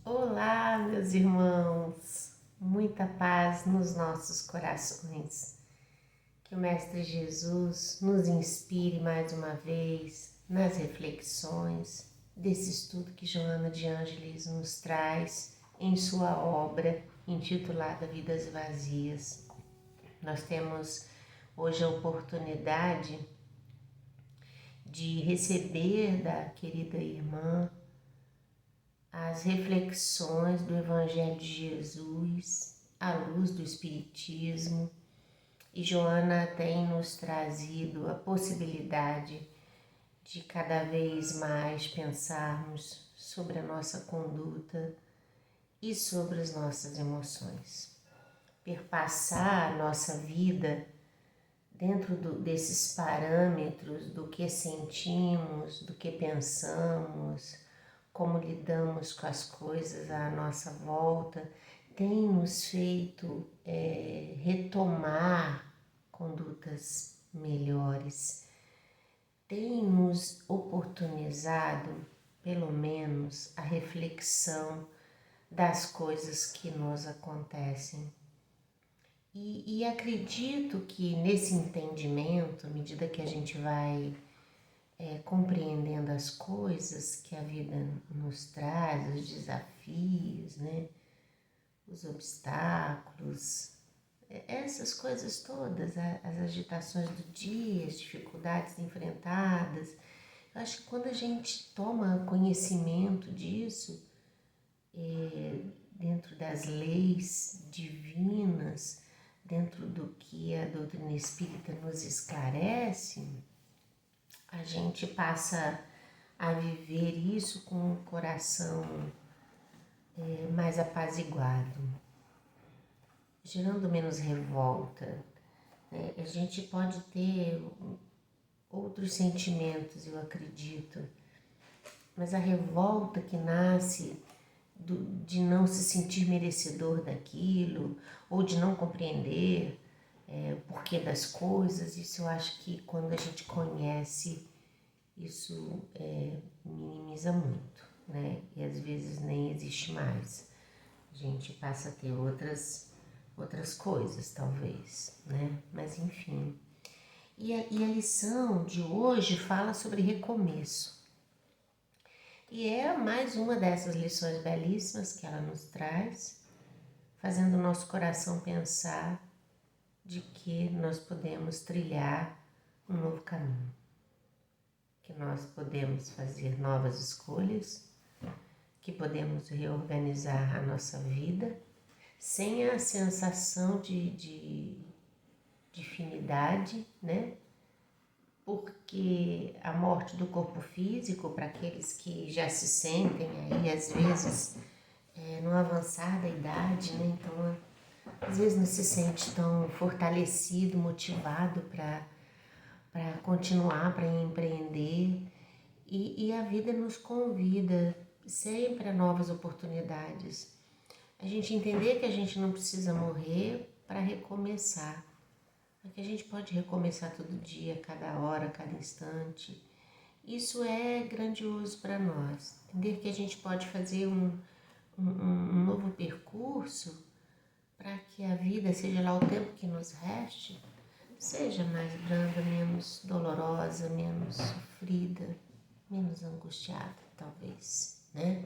Olá, meus irmãos, muita paz nos nossos corações. Que o Mestre Jesus nos inspire mais uma vez nas reflexões desse estudo que Joana de Ângeles nos traz em sua obra intitulada Vidas Vazias. Nós temos hoje a oportunidade de receber da querida irmã as reflexões do Evangelho de Jesus à luz do Espiritismo, e Joana tem nos trazido a possibilidade de cada vez mais pensarmos sobre a nossa conduta e sobre as nossas emoções. Perpassar a nossa vida dentro desses parâmetros do que sentimos, do que pensamos, como lidamos com as coisas à nossa volta, tem nos feito retomar condutas melhores, tem nos oportunizado, pelo menos, a reflexão das coisas que nos acontecem. E acredito que nesse entendimento, à medida que a gente vai compreendendo as coisas que a vida nos traz, os desafios, né? Os obstáculos, essas coisas todas, as agitações do dia, as dificuldades enfrentadas. Eu acho que quando a gente toma conhecimento disso, dentro das leis divinas, dentro do que a doutrina espírita nos esclarece, a gente passa a viver isso com um coração mais apaziguado, gerando menos revolta. A gente pode ter outros sentimentos, eu acredito, mas a revolta que nasce de não se sentir merecedor daquilo, ou de não compreender o porquê das coisas, isso eu acho que quando a gente conhece, isso minimiza muito, né? E às vezes nem existe mais. A gente passa a ter outras coisas, talvez, né? Mas enfim. E a lição de hoje fala sobre recomeço. E é mais uma dessas lições belíssimas que ela nos traz, fazendo o nosso coração pensar de que nós podemos trilhar um novo caminho, que nós podemos fazer novas escolhas, que podemos reorganizar a nossa vida sem a sensação de finidade, né? Porque a morte do corpo físico, para aqueles que já se sentem aí, às vezes, no avançar da idade, né? Então, às vezes não se sente tão fortalecido, motivado para continuar, para empreender. E a vida nos convida sempre a novas oportunidades. A gente entender que a gente não precisa morrer para recomeçar, que a gente pode recomeçar todo dia, cada hora, cada instante. Isso é grandioso para nós. Entender que a gente pode fazer um novo percurso para que a vida, seja lá o tempo que nos reste, seja mais branda, menos dolorosa, menos sofrida, menos angustiada, talvez, né?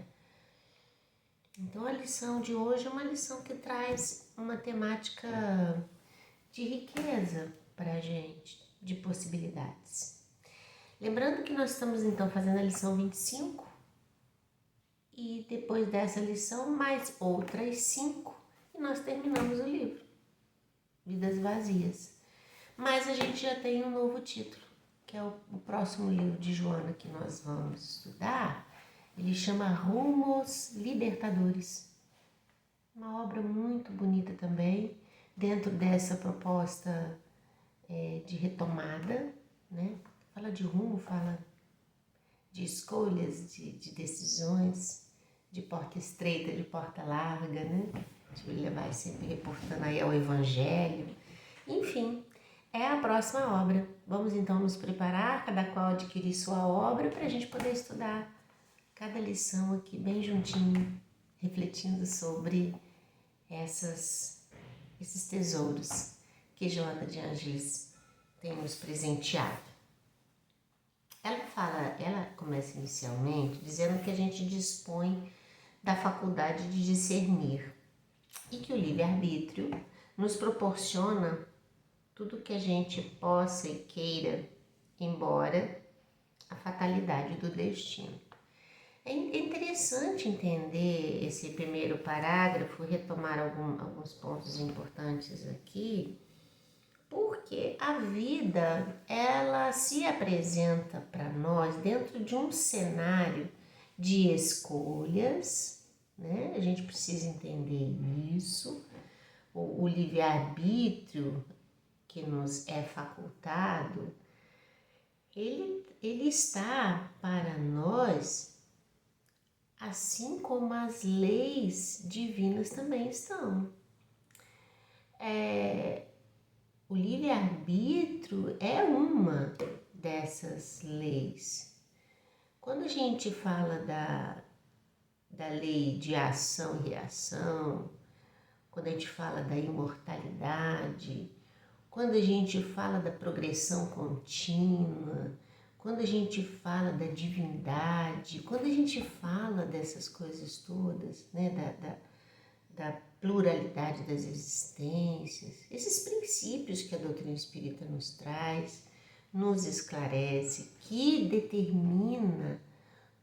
Então a lição de hoje é uma lição que traz uma temática de riqueza para a gente, de possibilidades. Lembrando que nós estamos então fazendo a lição 25 e depois dessa lição mais outras 5 e nós terminamos o livro, Vidas Vazias. Mas a gente já tem um novo título, que é o próximo livro de Joana que nós vamos estudar. Ele chama Rumos Libertadores. Uma obra muito bonita também, dentro dessa proposta de retomada, né? Fala de rumo, fala de escolhas, de decisões, de porta estreita, de porta larga, né? Ele vai sempre reportando aí ao Evangelho. Enfim, é a próxima obra. Vamos então nos preparar, cada qual adquirir sua obra, para a gente poder estudar cada lição aqui bem juntinho, refletindo sobre esses tesouros que Joana de Ângeles tem nos presenteado. Ela começa inicialmente dizendo que a gente dispõe da faculdade de discernir e que o livre-arbítrio nos proporciona tudo que a gente possa e queira, embora a fatalidade do destino. É interessante entender esse primeiro parágrafo, retomar alguns pontos importantes aqui, porque a vida, ela se apresenta para nós dentro de um cenário de escolhas, né? A gente precisa entender isso. O livre-arbítrio que nos é facultado, ele está para nós, assim como as leis divinas também estão. O livre-arbítrio é uma dessas leis. Quando a gente fala da lei de ação e reação, quando a gente fala da imortalidade, quando a gente fala da progressão contínua, quando a gente fala da divindade, quando a gente fala dessas coisas todas, né, da pluralidade das existências, esses princípios que a doutrina espírita nos traz, nos esclarece, que determina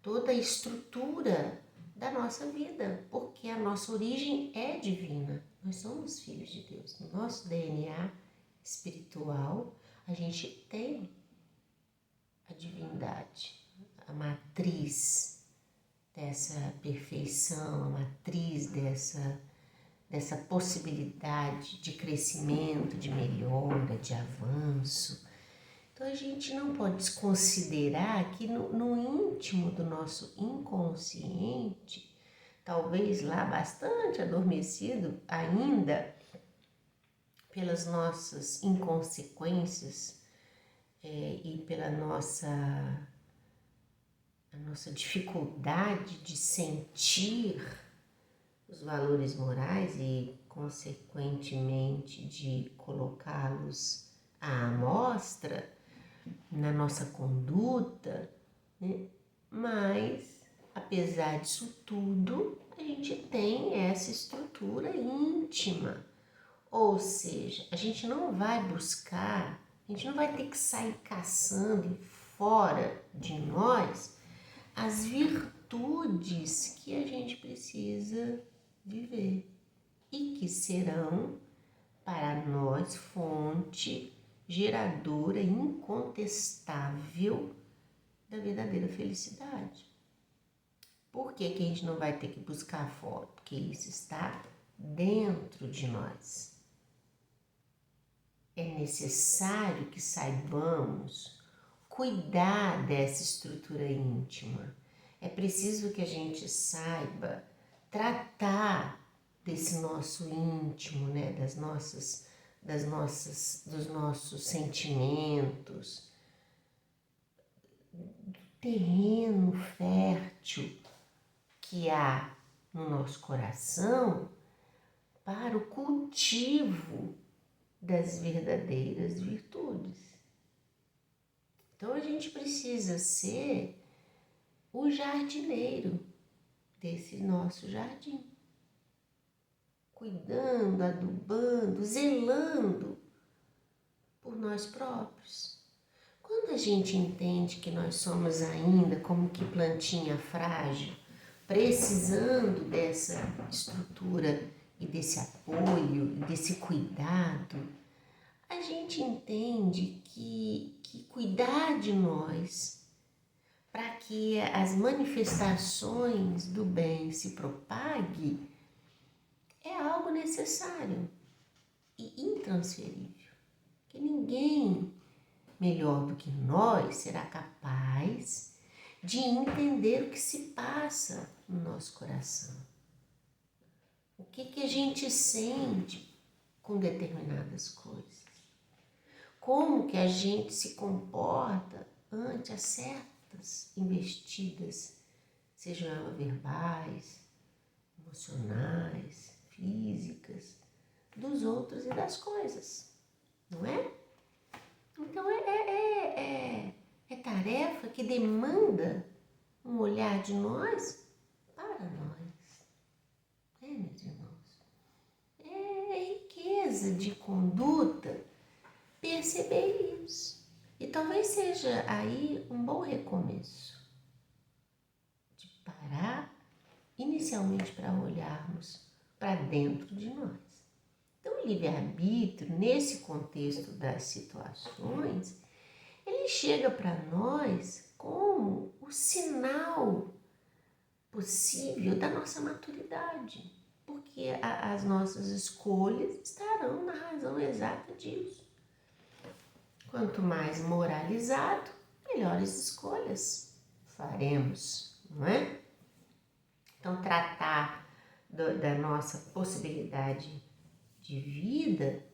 toda a estrutura da nossa vida, porque a nossa origem é divina. Nós somos filhos de Deus. No nosso DNA espiritual, a gente tem a divindade, a matriz dessa perfeição, a matriz dessa possibilidade de crescimento, de melhora, de avanço. Então a gente não pode desconsiderar que no íntimo do nosso inconsciente, talvez lá bastante adormecido ainda pelas nossas inconsequências e pela a nossa dificuldade de sentir os valores morais e, consequentemente, de colocá-los à amostra na nossa conduta, né? Mas, apesar disso tudo, a gente tem essa estrutura íntima. Ou seja, a gente não vai buscar, a gente não vai ter que sair caçando fora de nós as virtudes que a gente precisa viver e que serão para nós fonte geradora incontestável da verdadeira felicidade. Por que a gente não vai ter que buscar fora? Porque isso está dentro de nós. É necessário que saibamos cuidar dessa estrutura íntima. É preciso que a gente saiba tratar desse nosso íntimo, né? dos nossos sentimentos, do terreno fértil que há no nosso coração para o cultivo das verdadeiras virtudes. Então a gente precisa ser o jardineiro desse nosso jardim, cuidando, adubando, zelando por nós próprios. Quando a gente entende que nós somos ainda como que plantinha frágil, precisando dessa estrutura e desse apoio, e desse cuidado, a gente entende que cuidar de nós para que as manifestações do bem se propaguem é algo necessário e intransferível. Que ninguém melhor do que nós será capaz de entender o que se passa no nosso coração. O que a gente sente com determinadas coisas. Como que a gente se comporta ante as certas investidas, sejam elas verbais, emocionais, físicas, dos outros e das coisas, não é? Então é tarefa que demanda um olhar de nós para nós, meus irmãos? É riqueza de conduta perceber isso. E talvez seja aí um bom recomeço de parar inicialmente para olharmos para dentro de nós. Então, o livre-arbítrio, nesse contexto das situações, ele chega para nós como o sinal possível da nossa maturidade, porque as nossas escolhas estarão na razão exata disso. Quanto mais moralizado, melhores escolhas faremos, não é? Então, tratar da nossa possibilidade de vida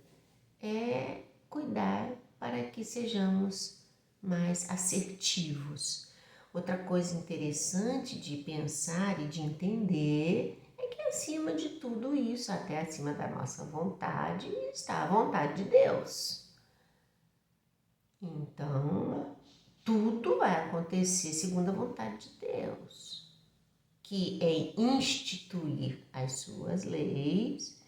é cuidar para que sejamos mais assertivos. Outra coisa interessante de pensar e de entender é que acima de tudo isso, até acima da nossa vontade, está a vontade de Deus. Então, tudo vai acontecer segundo a vontade de Deus, que é instituir as suas leis,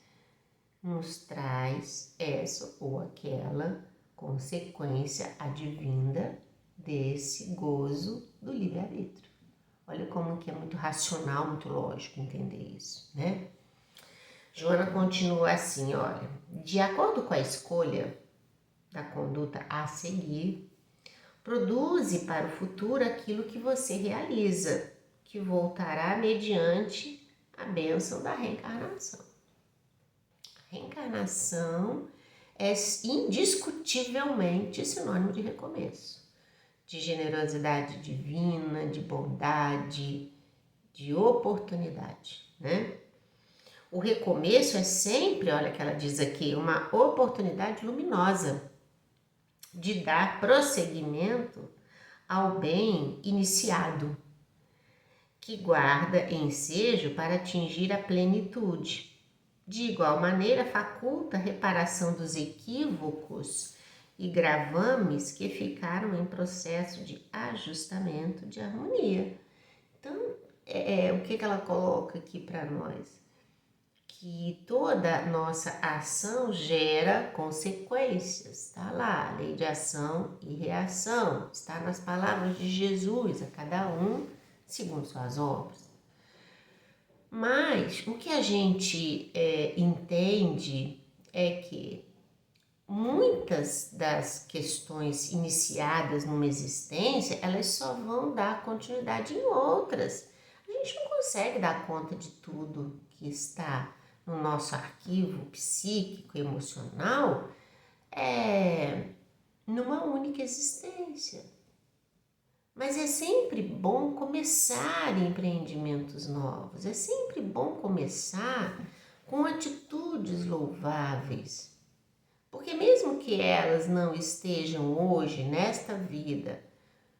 nos traz essa ou aquela consequência advinda desse gozo do livre-arbítrio. Olha como que é muito racional, muito lógico entender isso, né? Joana continua assim, olha, de acordo com a escolha da conduta a seguir, produze para o futuro aquilo que você realiza, que voltará mediante a bênção da reencarnação. A reencarnação é indiscutivelmente sinônimo de recomeço, de generosidade divina, de bondade, de oportunidade, né? O recomeço é sempre, olha que ela diz aqui, uma oportunidade luminosa de dar prosseguimento ao bem iniciado, que guarda ensejo para atingir a plenitude. De igual maneira, faculta a reparação dos equívocos e gravames que ficaram em processo de ajustamento, de harmonia. Então, o que ela coloca aqui para nós? Que toda nossa ação gera consequências, está lá, a lei de ação e reação, está nas palavras de Jesus, a cada um segundo suas obras. Mas o que a gente entende é que muitas das questões iniciadas numa existência, elas só vão dar continuidade em outras. A gente não consegue dar conta de tudo que está no nosso arquivo psíquico, emocional, numa única existência. Mas é sempre bom começar empreendimentos novos, é sempre bom começar com atitudes louváveis. Porque mesmo que elas não estejam hoje, nesta vida,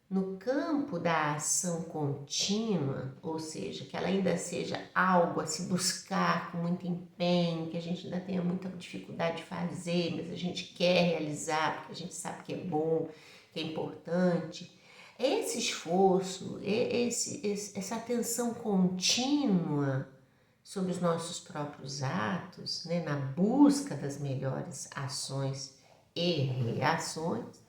no campo da ação contínua, ou seja, que ela ainda seja algo a se buscar com muito empenho, que a gente ainda tenha muita dificuldade de fazer, mas a gente quer realizar, porque a gente sabe que é bom, que é importante. Esse esforço, essa atenção contínua sobre os nossos próprios atos, né, na busca das melhores ações e reações,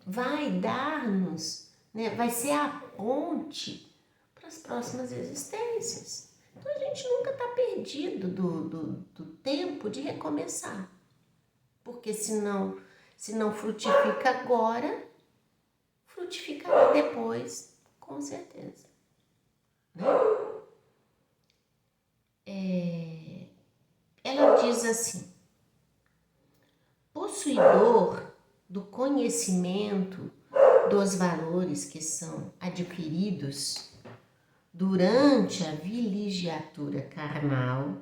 vai dar-nos, né, vai ser a ponte para as próximas existências. Então a gente nunca está perdido do tempo de recomeçar, porque se não frutifica agora, frutificará depois, com certeza. Né? Ela diz assim: possuidor do conhecimento dos valores que são adquiridos durante a viligiatura carnal,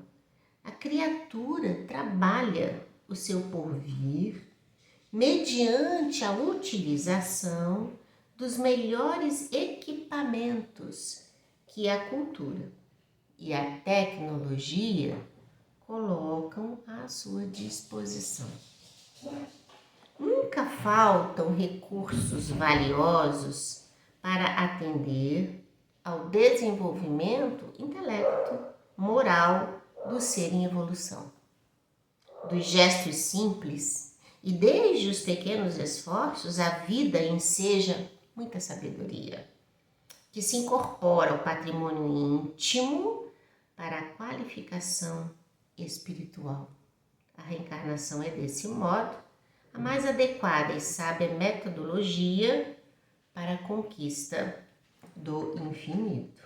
a criatura trabalha o seu porvir mediante a utilização dos melhores equipamentos que a cultura e a tecnologia colocam à sua disposição. Nunca faltam recursos valiosos para atender ao desenvolvimento intelecto, moral do ser em evolução. Dos gestos simples e desde os pequenos esforços, a vida enseja muita sabedoria, que se incorpora ao patrimônio íntimo para a qualificação espiritual. A reencarnação é, desse modo, a mais adequada e sábia metodologia para a conquista do infinito.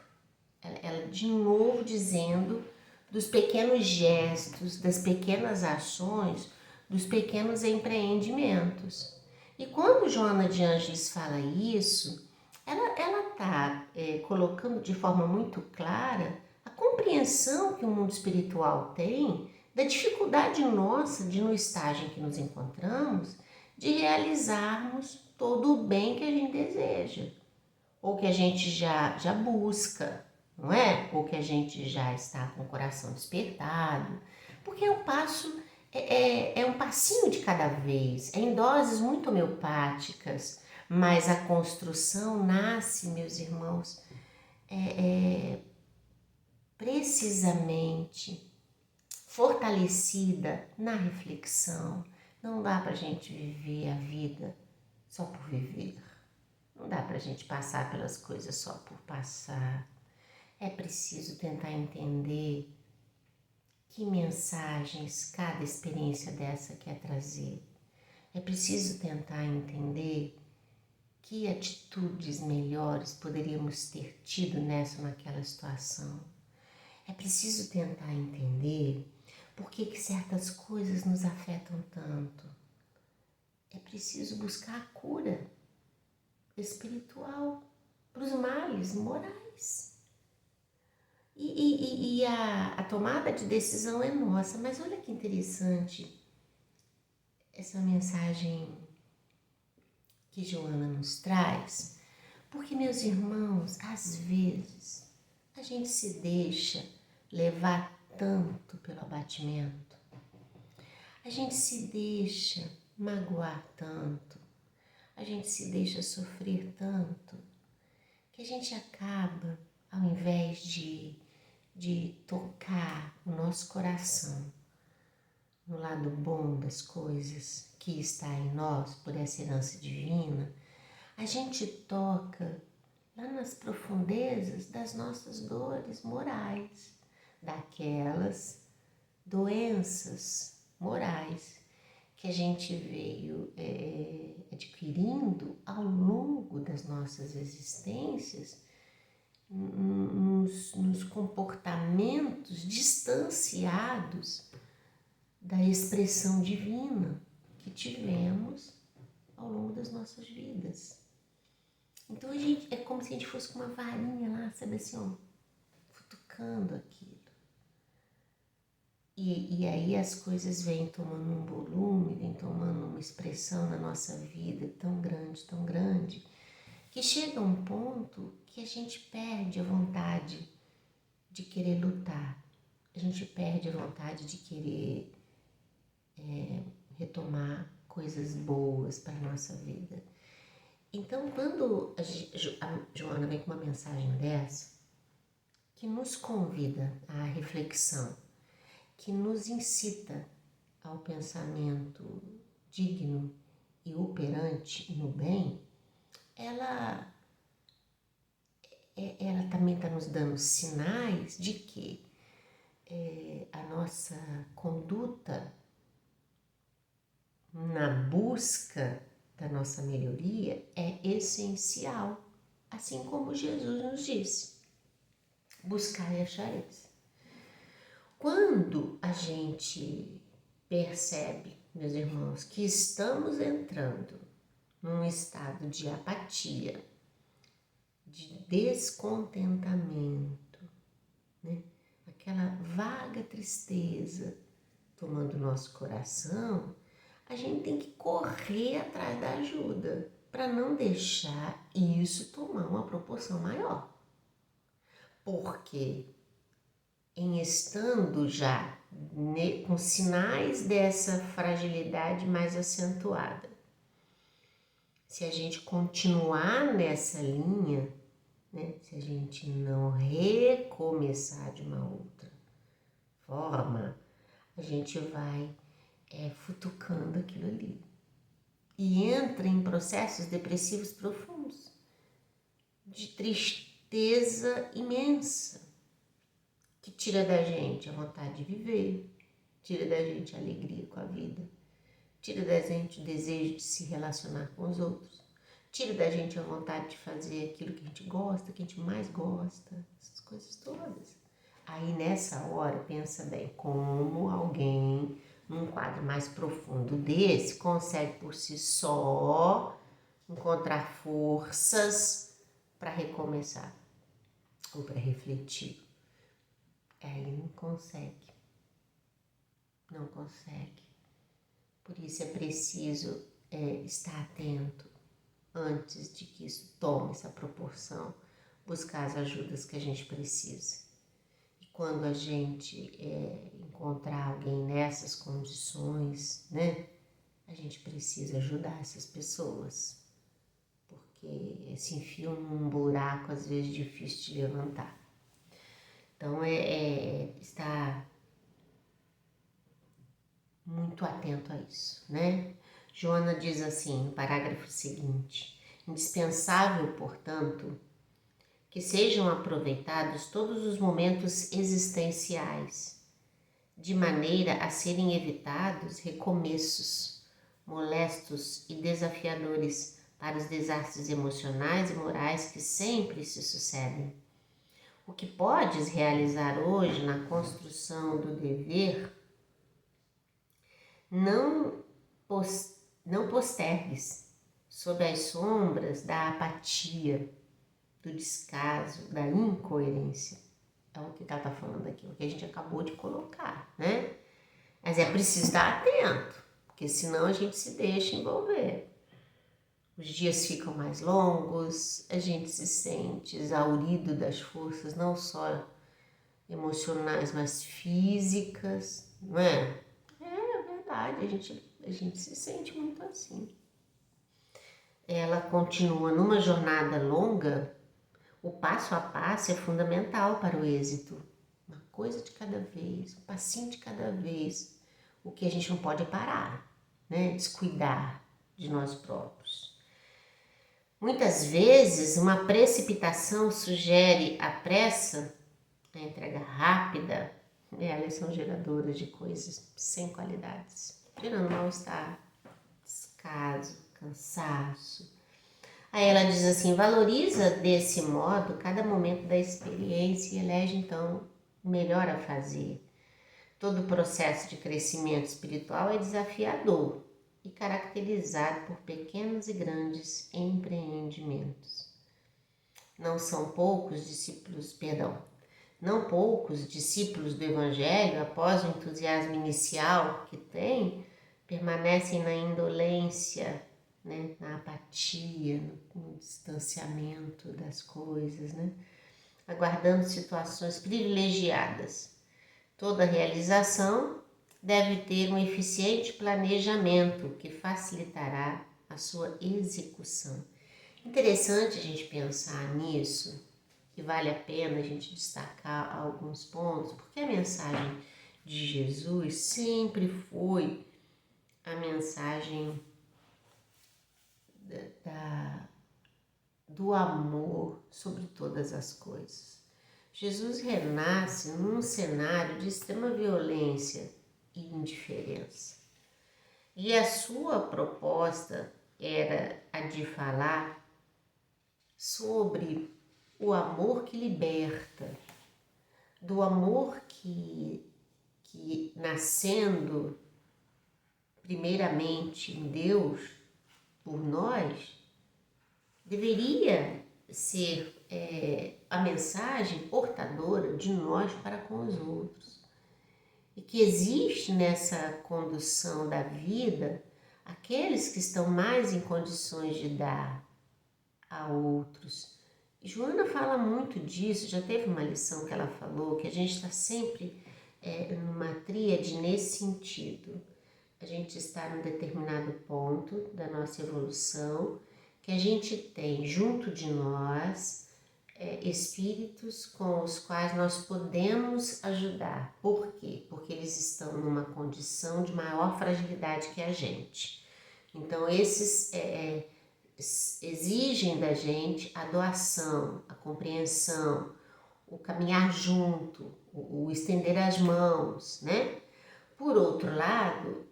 Ela de novo dizendo dos pequenos gestos, das pequenas ações, dos pequenos empreendimentos. E quando Joana de Ângeles fala isso, ela está colocando de forma muito clara a compreensão que o mundo espiritual tem da dificuldade nossa de, no estágio em que nos encontramos, de realizarmos todo o bem que a gente deseja, ou que a gente já busca, não é? Ou que a gente já está com o coração despertado, porque é um passo, é um passinho de cada vez, é em doses muito homeopáticas, mas a construção nasce, meus irmãos, precisamente fortalecida na reflexão. Não dá para a gente viver a vida só por viver. Não dá para a gente passar pelas coisas só por passar. É preciso tentar entender que mensagens cada experiência dessa quer trazer. É preciso tentar entender que atitudes melhores poderíamos ter tido nessa ou naquela situação. É preciso tentar entender por que certas coisas nos afetam tanto. É preciso buscar a cura espiritual para os males morais. E a tomada de decisão é nossa. Mas olha que interessante essa mensagem que Joana nos traz. Porque, meus irmãos, às vezes a gente se deixa levar tanto pelo abatimento, a gente se deixa magoar tanto, a gente se deixa sofrer tanto, que a gente acaba, ao invés de tocar o nosso coração no lado bom das coisas que está em nós por essa herança divina, a gente toca lá nas profundezas das nossas dores morais, daquelas doenças morais que a gente veio adquirindo ao longo das nossas existências, nos comportamentos distanciados da expressão divina que tivemos ao longo das nossas vidas. Então é como se a gente fosse com uma varinha lá, sabe assim, ó, futucando aquilo. E aí as coisas vêm tomando um volume, vêm tomando uma expressão na nossa vida tão grande, que chega a um ponto que a gente perde a vontade de querer lutar. A gente perde a vontade de querer retomar coisas boas para a nossa vida. Então, quando a Joana vem com uma mensagem dessa, que nos convida à reflexão, que nos incita ao pensamento digno e operante no bem, ela também está nos dando sinais de que a nossa conduta na busca da nossa melhoria é essencial, assim como Jesus nos disse: buscai e achareis. Quando a gente percebe, meus irmãos, que estamos entrando num estado de apatia, de descontentamento, né? Aquela vaga tristeza tomando nosso coração, a gente tem que correr atrás da ajuda para não deixar isso tomar uma proporção maior. Porque em estando já com sinais dessa fragilidade mais acentuada, se a gente continuar nessa linha, né, se a gente não recomeçar de uma outra forma, a gente vai futucando aquilo ali. E entra em processos depressivos profundos, de tristeza imensa, que tira da gente a vontade de viver, tira da gente a alegria com a vida, tira da gente o desejo de se relacionar com os outros, tira da gente a vontade de fazer aquilo que a gente gosta, que a gente mais gosta, essas coisas todas. Aí nessa hora, pensa bem, como alguém num quadro mais profundo desse consegue por si só encontrar forças para recomeçar ou para refletir. Aí não consegue. Não consegue. Por isso é preciso estar atento antes de que isso tome essa proporção, buscar as ajudas que a gente precisa. E quando a gente encontrar alguém nessas condições, né, a gente precisa ajudar essas pessoas, porque se enfiam num buraco às vezes difícil de levantar. Então estar muito atento a isso, né? Joana diz assim, no parágrafo seguinte: indispensável, portanto, que sejam aproveitados todos os momentos existenciais, de maneira a serem evitados recomeços molestos e desafiadores para os desastres emocionais e morais que sempre se sucedem. O que podes realizar hoje na construção do dever, não postergues sob as sombras da apatia, do descaso, da incoerência. É o que ela está falando aqui, o que a gente acabou de colocar, né? Mas é preciso estar atento, porque senão a gente se deixa envolver. Os dias ficam mais longos, a gente se sente exaurido das forças, não só emocionais, mas físicas, não é? É verdade, a gente se sente muito assim. Ela continua: numa jornada longa, o passo a passo é fundamental para o êxito. Uma coisa de cada vez, um passinho de cada vez. O que a gente não pode é parar, né? Descuidar de nós próprios. Muitas vezes, uma precipitação sugere a pressa, a entrega rápida, elas são geradoras de coisas sem qualidades, gerando mal-estar, descaso, cansaço. Aí ela diz assim: valoriza desse modo cada momento da experiência e elege então o melhor a fazer. Todo o processo de crescimento espiritual é desafiador e caracterizado por pequenos e grandes empreendimentos. Não poucos discípulos do Evangelho, após o entusiasmo inicial que têm, permanecem na indolência, né, na apatia, no distanciamento das coisas, né, aguardando situações privilegiadas. Toda realização deve ter um eficiente planejamento que facilitará a sua execução. Interessante a gente pensar nisso, e vale a pena a gente destacar alguns pontos, porque a mensagem de Jesus sempre foi a mensagem do amor sobre todas as coisas. Jesus renasce num cenário de extrema violência e indiferença. E a sua proposta era a de falar sobre o amor que liberta, do amor que nascendo primeiramente em Deus por nós, deveria ser a mensagem portadora de nós para com os outros. E que existe nessa condução da vida aqueles que estão mais em condições de dar a outros, Joana fala muito disso, já teve uma lição que ela falou, que a gente está sempre numa tríade nesse sentido. A gente está num determinado ponto da nossa evolução, que a gente tem junto de nós espíritos com os quais nós podemos ajudar. Por quê? Porque eles estão numa condição de maior fragilidade que a gente. Então, esses exigem da gente a doação, a compreensão, o caminhar junto, o estender as mãos, né? Por outro lado,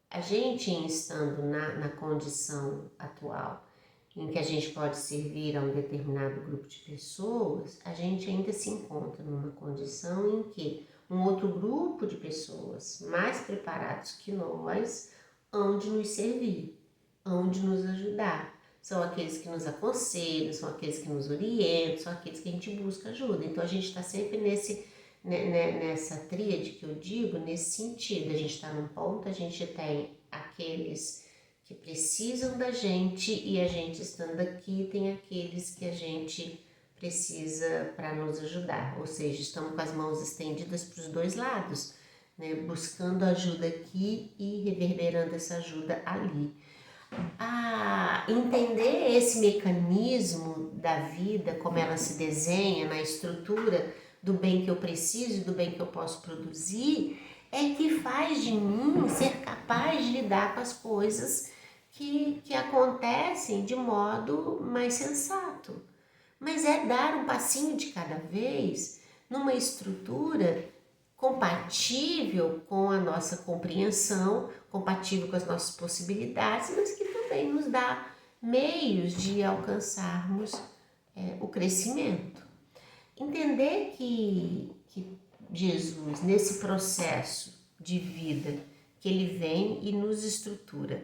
a gente estando na condição atual em que a gente pode servir a um determinado grupo de pessoas, a gente ainda se encontra numa condição em que um outro grupo de pessoas mais preparados que nós hão de nos servir, hão de nos ajudar. São aqueles que nos aconselham, são aqueles que nos orientam, são aqueles que a gente busca ajuda. Então a gente está sempre nessa tríade que eu digo, nesse sentido. A gente está num ponto, a gente tem aqueles que precisam da gente e a gente estando aqui tem aqueles que a gente precisa para nos ajudar. Ou seja, estamos com as mãos estendidas para os dois lados, né? Buscando ajuda aqui e reverberando essa ajuda ali. Entender esse mecanismo da vida, como ela se desenha na estrutura do bem que eu preciso e do bem que eu posso produzir, é que faz de mim ser capaz de lidar com as coisas que acontecem de modo mais sensato. Mas é dar um passinho de cada vez numa estrutura compatível com a nossa compreensão, compatível com as nossas possibilidades, mas que também nos dá meios de alcançarmos o crescimento. Entender que Jesus, nesse processo de vida, que ele vem e nos estrutura,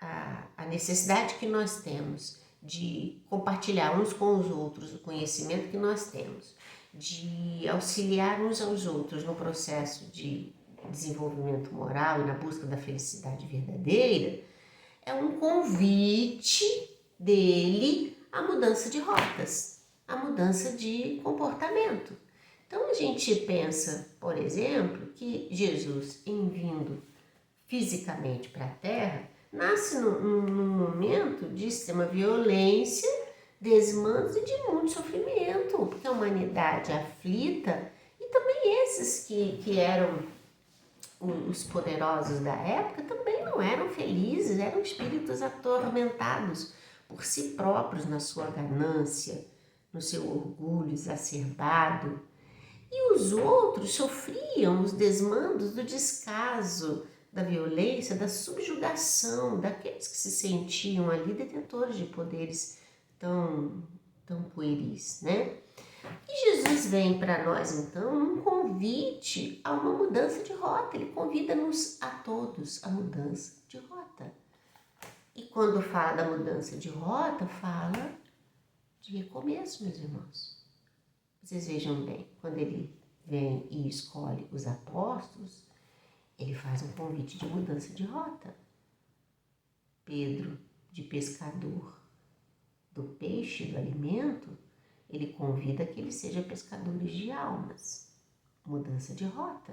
a necessidade que nós temos de compartilhar uns com os outros o conhecimento que nós temos, de auxiliar uns aos outros no processo de desenvolvimento moral e na busca da felicidade verdadeira, é um convite dele à mudança de rotas, à mudança de comportamento. Então a gente pensa, por exemplo, que Jesus, em vindo fisicamente para a Terra, nasce num momento de extrema violência, desmandos e de muito sofrimento, porque a humanidade aflita, e também esses que eram os poderosos da época também não eram felizes, eram espíritos atormentados por si próprios na sua ganância, no seu orgulho exacerbado. E os outros sofriam os desmandos do descaso, da violência, da subjugação daqueles que se sentiam ali detentores de poderes tão pueris, né? E Jesus vem para nós, então, um convite a uma mudança de rota. Ele convida-nos a todos a mudança de rota. E quando fala da mudança de rota, fala de recomeço, meus irmãos. Vocês vejam bem, quando ele vem e escolhe os apóstolos, ele faz um convite de mudança de rota. Pedro, de pescador do peixe, do alimento, ele convida que ele seja pescadores de almas. Mudança de rota.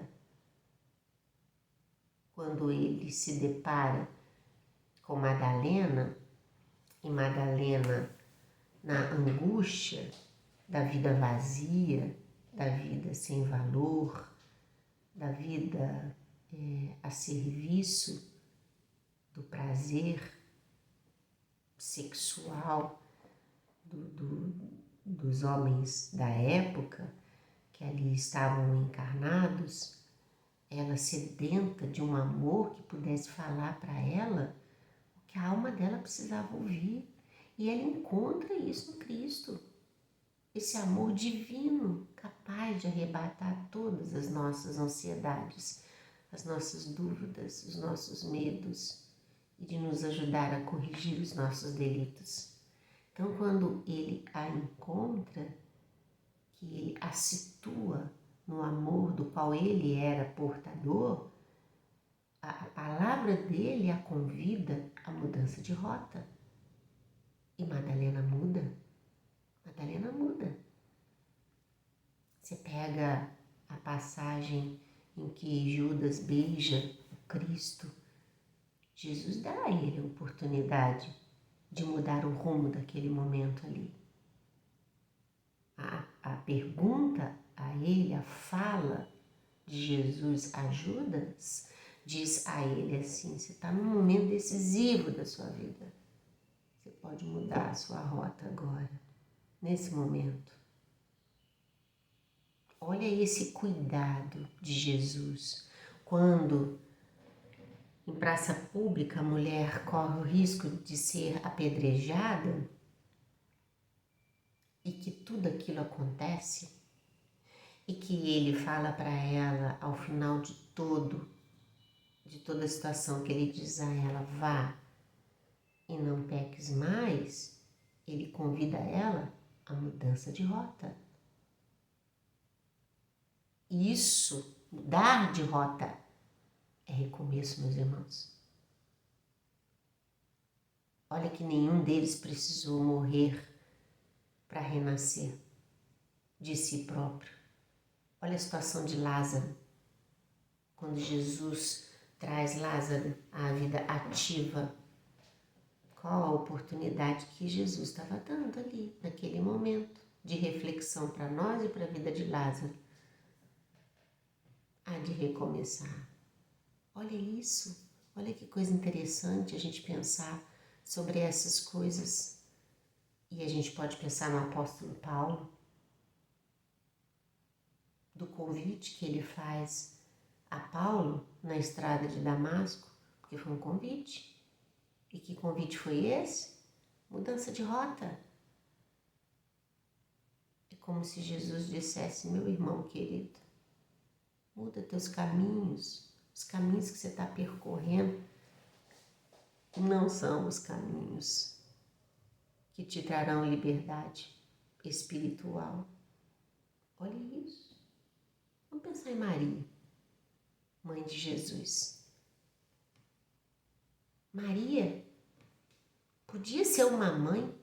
Quando ele se depara com Madalena, e Madalena na angústia da vida vazia, da vida sem valor, da vida a serviço do prazer sexual dos homens da época que ali estavam encarnados, ela sedenta de um amor que pudesse falar para ela o que a alma dela precisava ouvir. E ela encontra isso no Cristo. Esse amor divino, capaz de arrebatar todas as nossas ansiedades, as nossas dúvidas, os nossos medos e de nos ajudar a corrigir os nossos delitos. Então, quando ele a encontra, que ele a situa no amor do qual ele era portador, a palavra dele a convida à mudança de rota. E Madalena muda. Madalena muda. Você pega a passagem em que Judas beija o Cristo, Jesus dá a ele a oportunidade de mudar o rumo daquele momento ali. A pergunta a ele, a fala de Jesus a Judas, diz a ele assim: você está num momento decisivo da sua vida. Você pode mudar a sua rota agora, nesse momento. Olha esse cuidado de Jesus. Quando em praça pública a mulher corre o risco de ser apedrejada e que tudo aquilo acontece, e que ele fala para ela ao final de toda a situação, que ele diz a ela: vá e não peques mais, ele convida ela à mudança de rota. Isso, mudar de rota, é recomeço, meus irmãos. Olha que nenhum deles precisou morrer para renascer de si próprio. Olha a situação de Lázaro. Quando Jesus traz Lázaro à vida ativa, qual a oportunidade que Jesus estava dando ali, naquele momento de reflexão para nós e para a vida de Lázaro? Há de recomeçar. Olha isso, olha que coisa interessante a gente pensar sobre essas coisas. E a gente pode pensar no apóstolo Paulo, do convite que ele faz a Paulo na estrada de Damasco, porque foi um convite. E que convite foi esse? Mudança de rota. É como se Jesus dissesse: meu irmão querido, muda teus caminhos. Os caminhos que você está percorrendo não são os caminhos que te trarão liberdade espiritual. Olha isso. Vamos pensar em Maria, mãe de Jesus. Maria podia ser uma mãe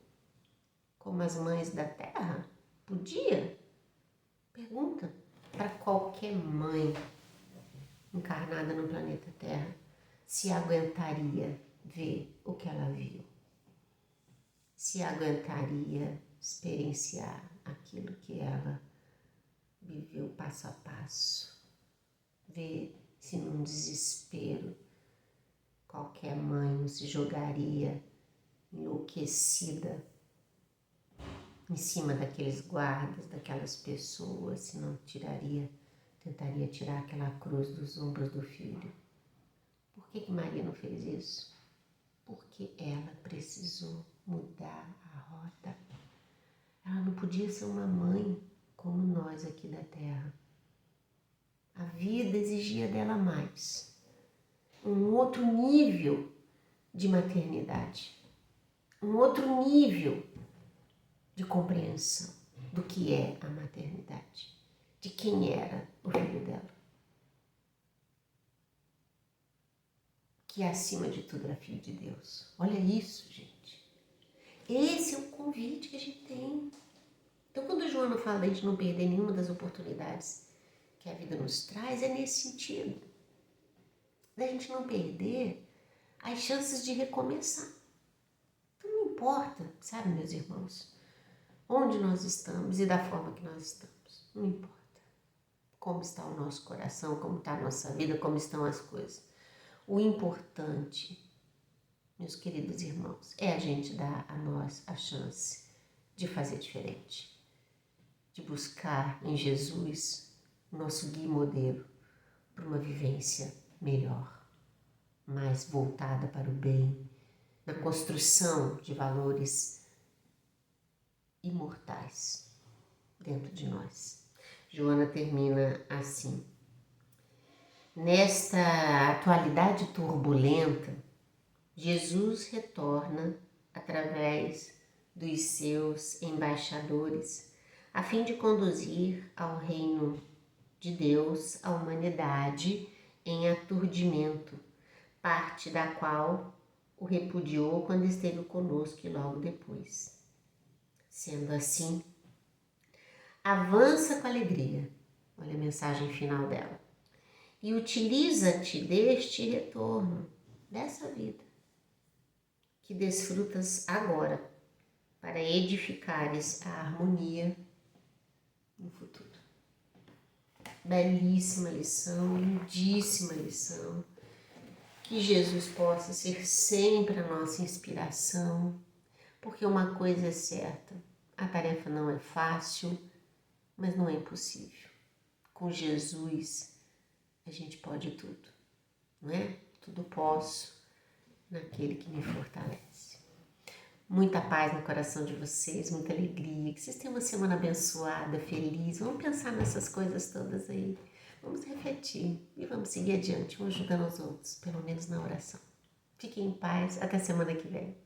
como as mães da terra? Podia? Pergunta para qualquer mãe encarnada no planeta Terra se aguentaria ver o que ela viu. Se aguentaria experienciar aquilo que ela viveu passo a passo. Ver se num desespero qualquer mãe não se jogaria enlouquecida em cima daqueles guardas, daquelas pessoas, se não tentaria tirar aquela cruz dos ombros do filho. Por que Maria não fez isso? Porque ela precisou mudar a rota. Ela não podia ser uma mãe como nós aqui da terra. A vida exigia dela mais. Um outro nível de maternidade. Um outro nível de compreensão do que é a maternidade. De quem era o filho dela. Que acima de tudo era filho de Deus. Olha isso, gente. Esse é o convite que a gente tem. Então, quando o Joana fala da gente não perder nenhuma das oportunidades que a vida nos traz, é nesse sentido. Da gente não perder as chances de recomeçar. Então, não importa, sabe, meus irmãos, onde nós estamos e da forma que nós estamos. Não importa como está o nosso coração, como está a nossa vida, como estão as coisas. O importante, meus queridos irmãos, é a gente dar a nós a chance de fazer diferente, de buscar em Jesus o nosso guia modelo para uma vivência melhor, mais voltada para o bem, na construção de valores imortais dentro de nós. Joana termina assim: nesta atualidade turbulenta, Jesus retorna através dos seus embaixadores a fim de conduzir ao reino de Deus a humanidade em aturdimento, parte da qual o repudiou quando esteve conosco e logo depois. Sendo assim, avança com alegria. Olha a mensagem final dela. E utiliza-te deste retorno, dessa vida, que desfrutas agora, para edificares a harmonia no futuro. Belíssima lição, lindíssima lição. Que Jesus possa ser sempre a nossa inspiração, porque uma coisa é certa, a tarefa não é fácil, mas não é impossível. Com Jesus, a gente pode tudo, não é? Tudo posso naquele que me fortalece. Muita paz no coração de vocês, muita alegria, que vocês tenham uma semana abençoada, feliz. Vamos pensar nessas coisas todas aí. Vamos refletir e vamos seguir adiante, um ajudando os outros, pelo menos na oração. Fiquem em paz, até semana que vem.